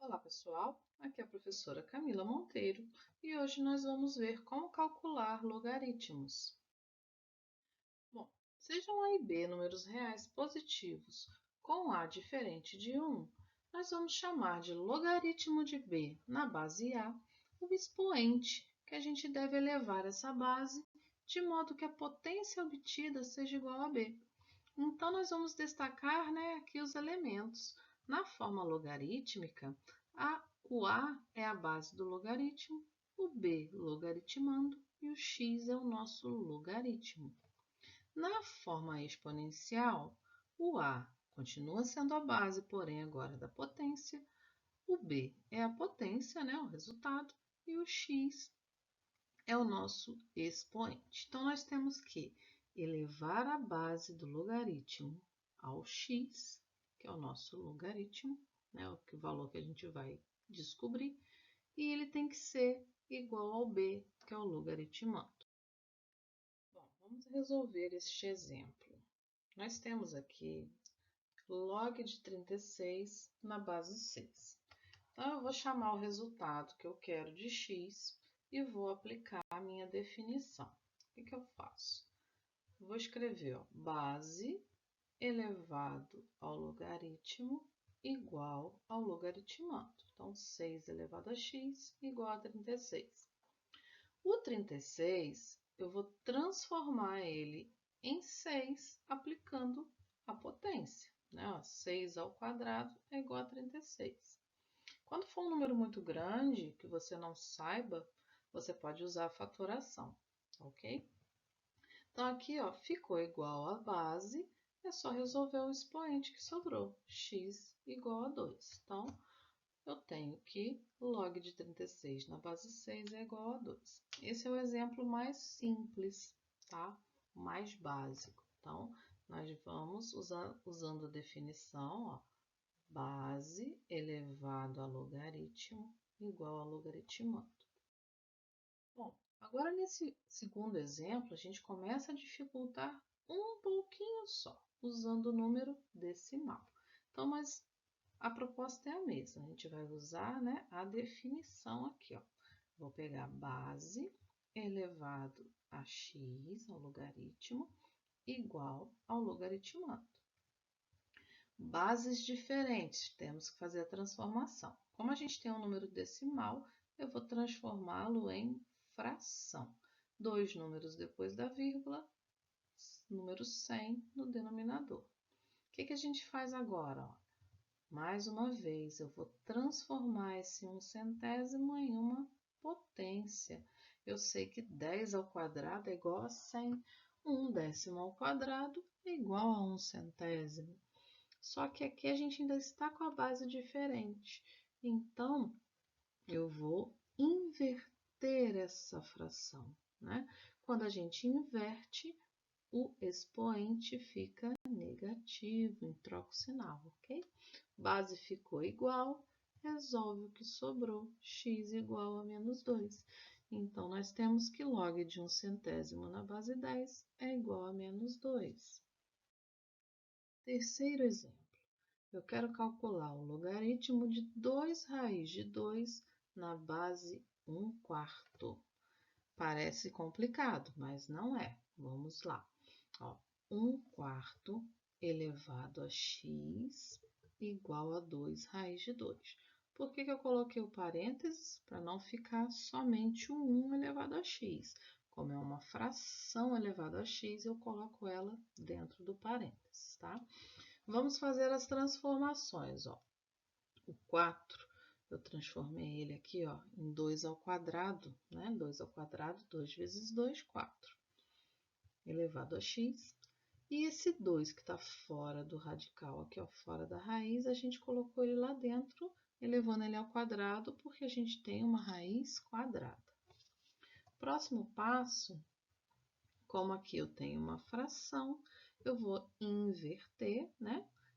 Olá pessoal, aqui é a professora Camila Monteiro e hoje nós vamos ver como calcular logaritmos. Bom, sejam A e B números reais positivos com A diferente de 1, nós vamos chamar de logaritmo de B na base A o expoente que a gente deve elevar essa base de modo que a potência obtida seja igual a B. Então, nós vamos destacar, aqui os elementos. Na forma logarítmica, o A é a base do logaritmo, o B logaritmando e o x é o nosso logaritmo. Na forma exponencial, o A continua sendo a base, porém agora da potência, o B é a potência, o resultado, e o x é o nosso expoente. Então, nós temos que elevar a base do logaritmo ao x, que é o nosso logaritmo, o valor que a gente vai descobrir, e ele tem que ser igual ao b, que é o logaritmando. Bom, vamos resolver este exemplo. Nós temos aqui log de 36 na base 6. Então, eu vou chamar o resultado que eu quero de x e vou aplicar a minha definição. O que eu faço? Vou escrever base elevado ao logaritmo igual ao logaritmando. Então, 6 elevado a x igual a 36. O 36, eu vou transformar ele em 6 aplicando a potência. 6 ao quadrado é igual a 36. Quando for um número muito grande, que você não saiba, você pode usar a fatoração, ok? Então, aqui, ficou igual a base, é só resolver o expoente que sobrou, x igual a 2. Então, eu tenho que log de 36 na base 6 é igual a 2. Esse é o exemplo mais simples, tá? O mais básico. Então, nós vamos usando a definição, base elevado a logaritmo igual a logaritmando. Bom, agora nesse segundo exemplo, a gente começa a dificultar um pouquinho só, usando o número decimal. Então, mas a proposta é a mesma, a gente vai usar a definição aqui. Vou pegar base elevado a x, ao logaritmo, igual ao logaritmando. Bases diferentes, temos que fazer a transformação. Como a gente tem um número decimal, eu vou transformá-lo em fração. 2 números depois da vírgula, número 100 no denominador. O que a gente faz agora? Mais uma vez, eu vou transformar esse 1/100º em uma potência. Eu sei que 10 ao quadrado é igual a 100. 1/10 ao quadrado é igual a 1/100º. Só que aqui a gente ainda está com a base diferente. Então, eu vou inverter essa fração, Quando a gente inverte, o expoente fica negativo, troca o sinal, ok? Base ficou igual, resolve o que sobrou, x igual a menos 2. Então, nós temos que log de 1/100º na base 10 é igual a menos 2. Terceiro exemplo. Eu quero calcular o logaritmo de 2 raiz de 2 na base 1/4. Parece complicado, mas não é. Vamos lá. 1/4 elevado a x igual a 2 raiz de 2. Por que eu coloquei o parênteses? Para não ficar somente o 1 elevado a x. Como é uma fração elevada a x, eu coloco ela dentro do parênteses, tá? Vamos fazer as transformações, O 4, eu transformei ele aqui, em 2 ao quadrado, 2 ao quadrado, 2 vezes 2, 4. Elevado a x. E esse 2 que está fora do radical, aqui, fora da raiz, a gente colocou ele lá dentro, elevando ele ao quadrado, porque a gente tem uma raiz quadrada. Próximo passo, como aqui eu tenho uma fração, eu vou inverter,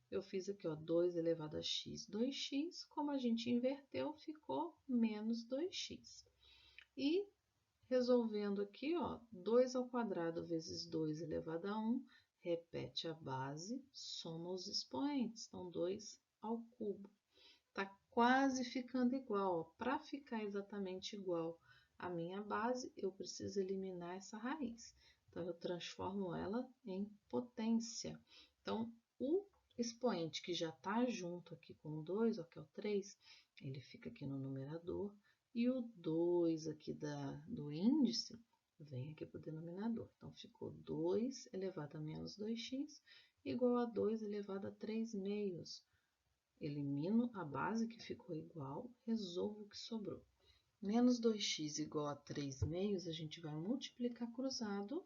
Eu fiz aqui, 2 elevado a x, 2x. Como a gente inverteu, ficou menos 2x. E resolvendo aqui, 2 ao quadrado vezes 2 elevado a 1, repete a base, soma os expoentes. Então, 2 ao cubo. Está quase ficando igual. Para ficar exatamente igual à minha base, eu preciso eliminar essa raiz. Então, eu transformo ela em potência. Então, o expoente que já está junto aqui com o 2, que é o 3, ele fica aqui no numerador. E o 2 aqui do índice vem aqui para o denominador. Então, ficou 2 elevado a menos 2x igual a 2 elevado a 3 meios. Elimino a base que ficou igual, resolvo o que sobrou. Menos 2x igual a 3 meios, a gente vai multiplicar cruzado.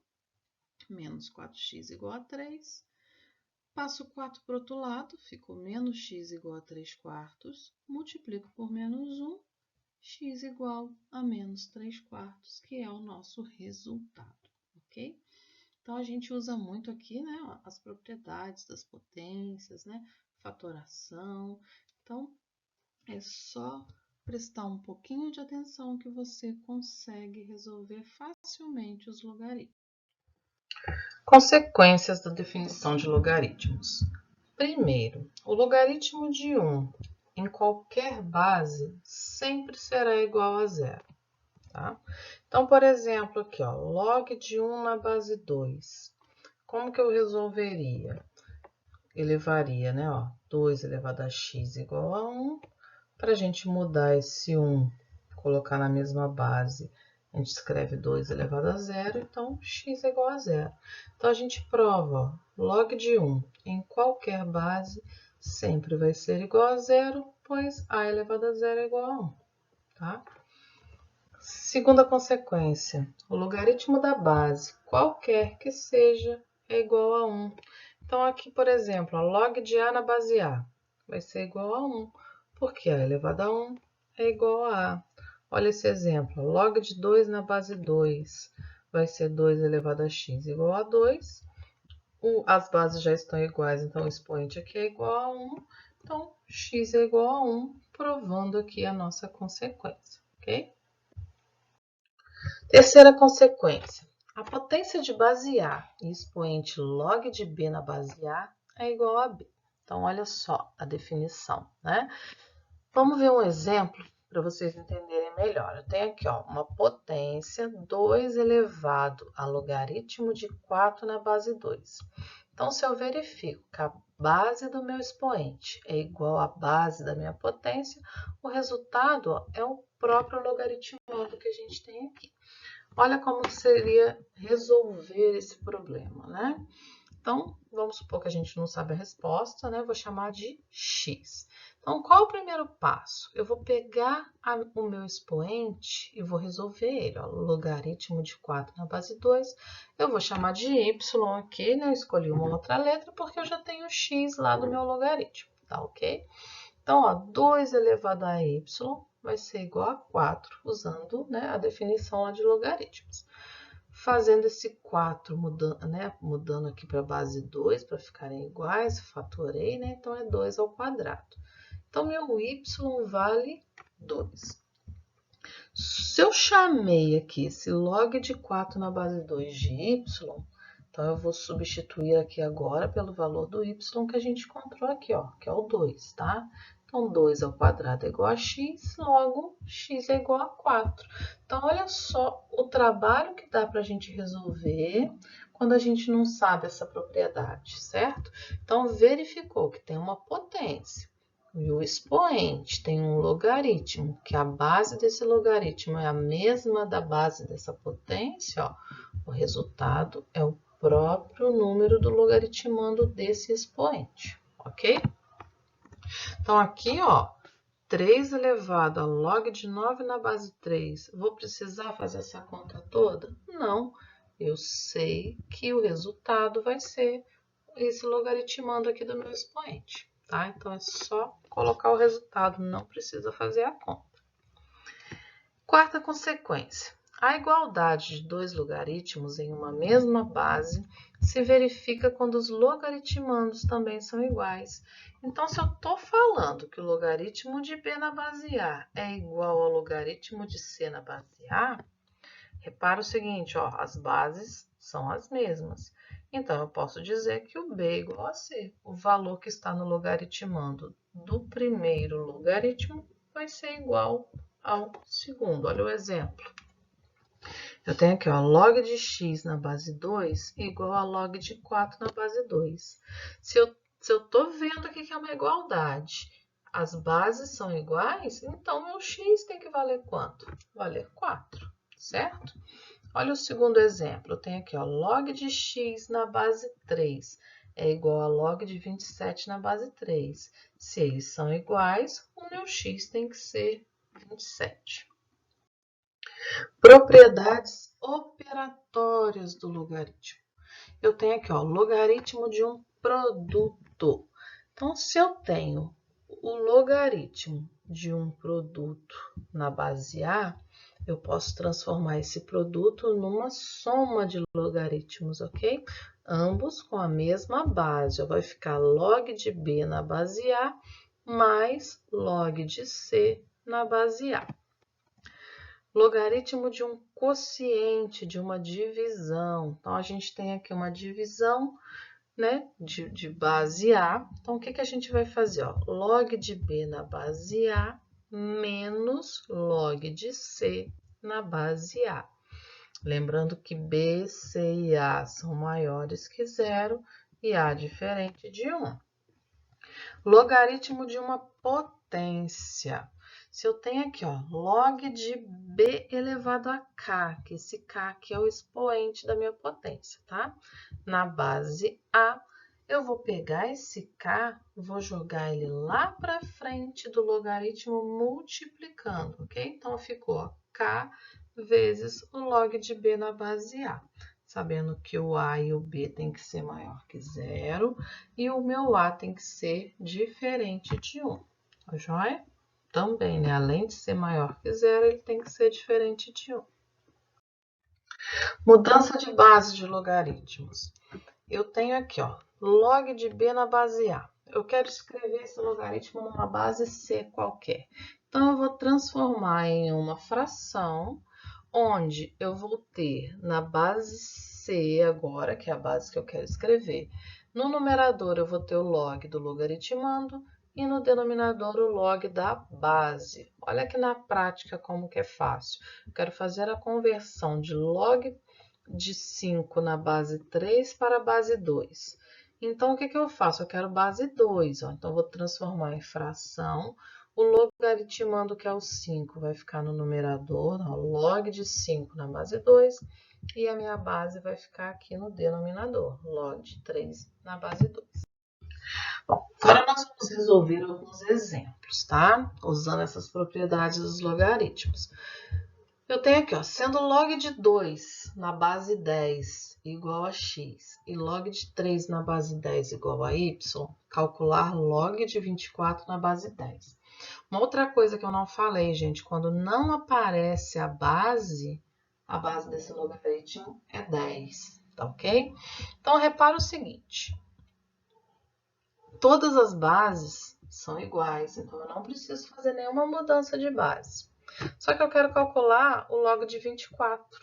Menos 4x igual a 3. Passo 4 para o outro lado, ficou menos x igual a 3 quartos. Multiplico por menos 1, x igual a menos 3 quartos, que é o nosso resultado, ok? Então, a gente usa muito aqui, né, as propriedades das potências, né, fatoração. Então, é só prestar um pouquinho de atenção que você consegue resolver facilmente os logaritmos. Consequências da definição de logaritmos. Primeiro, o logaritmo de 1 em qualquer base sempre será igual a zero. Tá? Então, por exemplo, aqui, ó, log de 1 na base 2. Como que eu resolveria? Elevaria, né, ó, 2 elevado a x igual a 1. Para a gente mudar esse 1, colocar na mesma base, a gente escreve 2 elevado a 0, então x é igual a 0. Então, a gente prova, ó, log de 1 em qualquer base sempre vai ser igual a 0, pois a elevado a 0 é igual a 1. Tá? Segunda consequência, o logaritmo da base, qualquer que seja, é igual a 1. Então, aqui, por exemplo, a log de A na base A vai ser igual a 1, porque A elevado a 1 é igual a A. Olha esse exemplo, log de 2 na base 2 vai ser 2 elevado a x igual a 2. As bases já estão iguais, então o expoente aqui é igual a 1. Então, x é igual a 1, provando aqui a nossa consequência, ok? Terceira consequência. A potência de base A e expoente log de B na base A é igual a B. Então, olha só a definição, né? Vamos ver um exemplo para vocês entenderem melhor. Eu tenho aqui, ó, uma potência 2 elevado a logaritmo de 4 na base 2. Então, se eu verifico que a base do meu expoente é igual à base da minha potência, o resultado, ó, é o próprio logaritmando que a gente tem aqui. Olha como seria resolver esse problema, né? Então, vamos supor que a gente não sabe a resposta, né? Vou chamar de x. Então, qual é o primeiro passo? Eu vou pegar o meu expoente e vou resolver ele. Ó, logaritmo de 4 na base 2. Eu vou chamar de y aqui, né? Eu escolhi uma outra letra porque eu já tenho x lá do meu logaritmo, tá ok? Então, ó, 2 elevado a y vai ser igual a 4, usando, né, a definição lá de logaritmos. Fazendo esse 4, mudando aqui para a base 2, para ficarem iguais, fatorei, né? Então, é 2 ao quadrado. Então, meu y vale 2. Se eu chamei aqui esse log de 4 na base 2 de y, então eu vou substituir aqui agora pelo valor do y que a gente encontrou aqui, ó, que é o 2, tá? Então, 2 ao quadrado é igual a x, logo x é igual a 4. Então, olha só o trabalho que dá para a gente resolver quando a gente não sabe essa propriedade, certo? Então, verificou que tem uma potência e o expoente tem um logaritmo, que a base desse logaritmo é a mesma da base dessa potência, ó, o resultado é o próprio número do logaritmando desse expoente, ok? Então, aqui, ó, 3 elevado a log de 9 na base 3. Vou precisar fazer essa conta toda? Não. Eu sei que o resultado vai ser esse logaritmando aqui do meu expoente, tá? Então, é só colocar o resultado, não precisa fazer a conta. Quarta consequência. A igualdade de dois logaritmos em uma mesma base se verifica quando os logaritmandos também são iguais. Então, se eu estou falando que o logaritmo de B na base A é igual ao logaritmo de C na base A, repara o seguinte, ó, as bases são as mesmas. Então, eu posso dizer que o B é igual a C. O valor que está no logaritmando do primeiro logaritmo vai ser igual ao segundo. Olha o exemplo. Eu tenho aqui, ó, log de x na base 2 igual a log de 4 na base 2. Se eu estou vendo aqui que é uma igualdade, as bases são iguais, então meu x tem que valer quanto? Valer 4, certo? Olha o segundo exemplo. Eu tenho aqui, ó, log de x na base 3 é igual a log de 27 na base 3. Se eles são iguais, o meu x tem que ser 27. Propriedades operatórias do logaritmo. Eu tenho aqui, ó, logaritmo de um produto. Então, se eu tenho o logaritmo de um produto na base A, eu posso transformar esse produto numa soma de logaritmos, ok? Ambos com a mesma base. Vai ficar log de B na base A mais log de C na base A. Logaritmo de um quociente, de uma divisão. Então, a gente tem aqui uma divisão, né, de base A. Então, o que a gente vai fazer? Ó? Log de B na base A menos log de C na base A. Lembrando que B, C e A são maiores que zero e A diferente de 1. Logaritmo de uma potência. Se eu tenho aqui, ó, log de B elevado a K, que esse K aqui é o expoente da minha potência, tá? Na base A, eu vou pegar esse K, vou jogar ele lá para frente do logaritmo multiplicando, ok? Então, ficou ó, K vezes o log de B na base A. Sabendo que o A e o B tem que ser maior que zero e o meu A tem que ser diferente de 1, tá joia? Também, né? Além de ser maior que zero, ele tem que ser diferente de 1. Mudança de base de logaritmos. Eu tenho aqui, ó, log de B na base A. Eu quero escrever esse logaritmo numa base C qualquer. Então, eu vou transformar em uma fração, onde eu vou ter na base C agora, que é a base que eu quero escrever. No numerador, eu vou ter o log do logaritmando e no denominador o log da base. Olha aqui na prática como que é fácil. Eu quero fazer a conversão de log de 5 na base 3 para a base 2. Então, o que eu faço? Eu quero base 2. Ó. Então, eu vou transformar em fração. O logaritmando, que é o 5, vai ficar no numerador, ó, log de 5 na base 2. E a minha base vai ficar aqui no denominador, log de 3 na base 2. Bom, agora nós vamos resolver alguns exemplos, tá? Usando essas propriedades dos logaritmos. Eu tenho aqui, ó, sendo log de 2 na base 10 igual a x e log de 3 na base 10 igual a y, calcular log de 24 na base 10. Uma outra coisa que eu não falei, gente, quando não aparece a base desse logaritmo é 10, tá ok? Então, repara o seguinte, todas as bases são iguais, então eu não preciso fazer nenhuma mudança de base. Só que eu quero calcular o log de 24.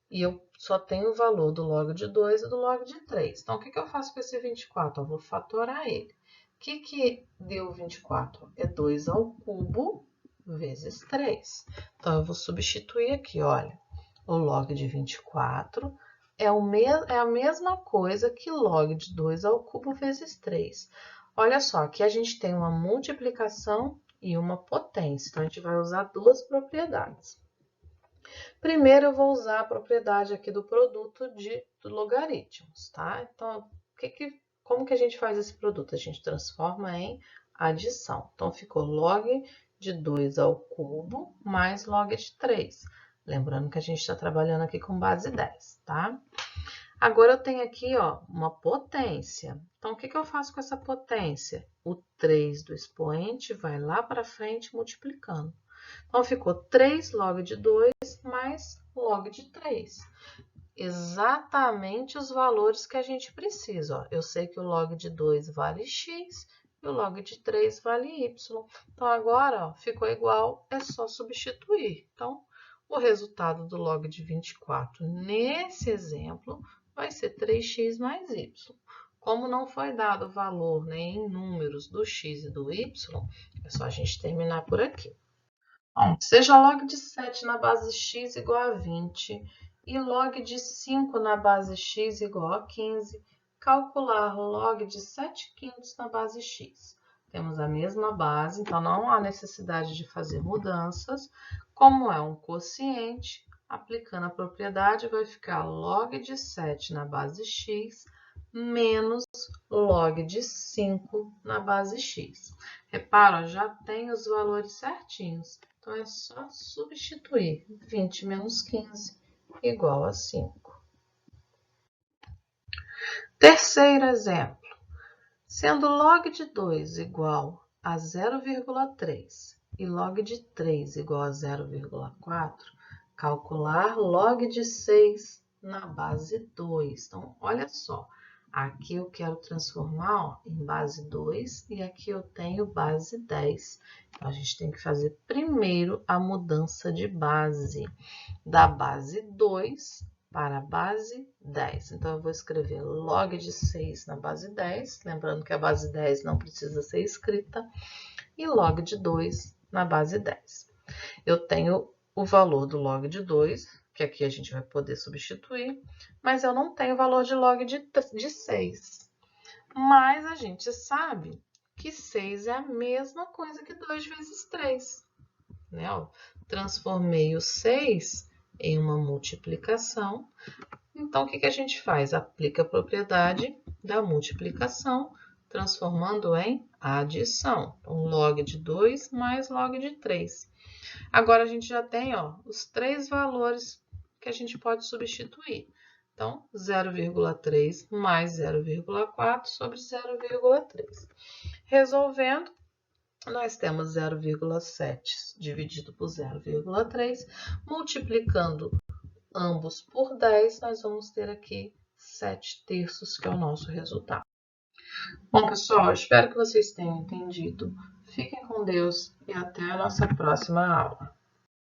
E eu só tenho o valor do log de 2 e do log de 3. Então, o que eu faço com esse 24? Eu vou fatorar ele. O que deu 24? É 2 ao cubo vezes 3. Então, eu vou substituir aqui, olha. O log de 24 é a mesma coisa que log de 2 ao cubo vezes 3. Olha só, aqui a gente tem uma multiplicação e uma potência. Então, a gente vai usar duas propriedades. Primeiro, eu vou usar a propriedade aqui do produto de logaritmos, tá? Então, como que a gente faz esse produto? A gente transforma em adição. Então, ficou log de 2 ao cubo mais log de 3. Lembrando que a gente está trabalhando aqui com base 10, tá? Agora, eu tenho aqui, ó, uma potência. Então, o que eu faço com essa potência? O 3 do expoente vai lá para frente multiplicando. Então, ficou 3 log de 2 mais log de 3. Exatamente os valores que a gente precisa. Ó. Eu sei que o log de 2 vale x e o log de 3 vale y. Então, agora ó, ficou igual, é só substituir. Então, o resultado do log de 24 nesse exemplo vai ser 3x mais y. Como não foi dado o valor, né, em números do x e do y, é só a gente terminar por aqui. Bom, seja log de 7 na base x igual a 20 e log de 5 na base x igual a 15, calcular log de 7/5 na base x. Temos a mesma base, então não há necessidade de fazer mudanças. Como é um quociente, aplicando a propriedade, vai ficar log de 7 na base x menos log de 5 na base x. Repara, já tem os valores certinhos. Então, é só substituir 20 menos 15 igual a 5. Terceiro exemplo. Sendo log de 2 igual a 0,3 e log de 3 igual a 0,4, calcular log de 6 na base 2. Então, olha só. Aqui eu quero transformar em base 2 e aqui eu tenho base 10. Então, a gente tem que fazer primeiro a mudança de base, da base 2 para a base 10. Então, eu vou escrever log de 6 na base 10, lembrando que a base 10 não precisa ser escrita, e log de 2 na base 10. Eu tenho o valor do log de 2, que aqui a gente vai poder substituir, mas eu não tenho o valor de log de 6. Mas a gente sabe que 6 é a mesma coisa que 2 vezes 3. Né? Transformei o 6 em uma multiplicação. Então, o que a gente faz? Aplica a propriedade da multiplicação, transformando em adição. Então, log de 2 mais log de 3. Agora, a gente já tem os três valores que a gente pode substituir. Então, 0,3 mais 0,4 sobre 0,3. Resolvendo, nós temos 0,7 dividido por 0,3. Multiplicando ambos por 10, nós vamos ter aqui 7/3, que é o nosso resultado. Bom, pessoal, espero que vocês tenham entendido. Fiquem com Deus e até a nossa próxima aula.